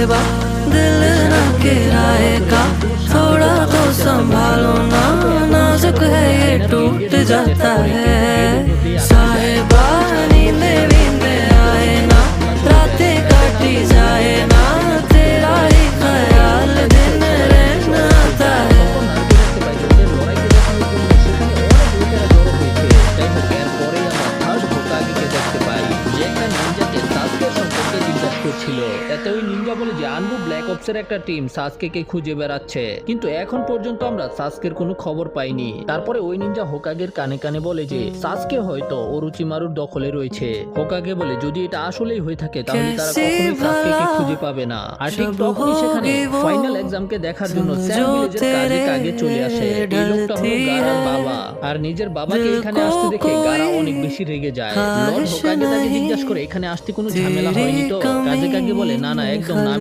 साहिबा दिल न किराए का, थोड़ा तो संभालो ना, नाजुक है ये टूट जाता है। साहिबा नींदे नींदे आए ना, रातें काटी जाए ना, तेरा ही ख्याल दिन रहना आता है। এতে ওই নিনজা বলে যে আনবু ব্ল্যাক অপসের একটা টিম সাসকেকে খুঁজে বেড়াচ্ছে, কিন্তু এখন পর্যন্ত আমরা সাসকের কোনো খবর পাইনি। তারপরে ওই নিনজা হোকাগের কানে কানে বলে যে সাসকে হয়তো ওরোচিমারুর দখলে রয়েছে। হোকাগে বলে যদি এটা আসলেই হয়ে থাকে তাহলে তারা কখনোই সাসকেকে খুঁজে পাবে না। আর ঠিক তখনই সেখানে ফাইনাল এক্সামকে দেখার জন্য স্যাম ভিলেজের কাজে চলে আসে। এই লোকটা হলো গারার বাবা, আর নিজের বাবাকে এখানে আসতে দেখে গারা অনেক বেশি রেগে যায়। লর্ড হোকাগে তাকে জিজ্ঞাসা করে এখানে আসতে কোনো ঝামেলা হয়নি তো? কাজে বলে না না একদম না,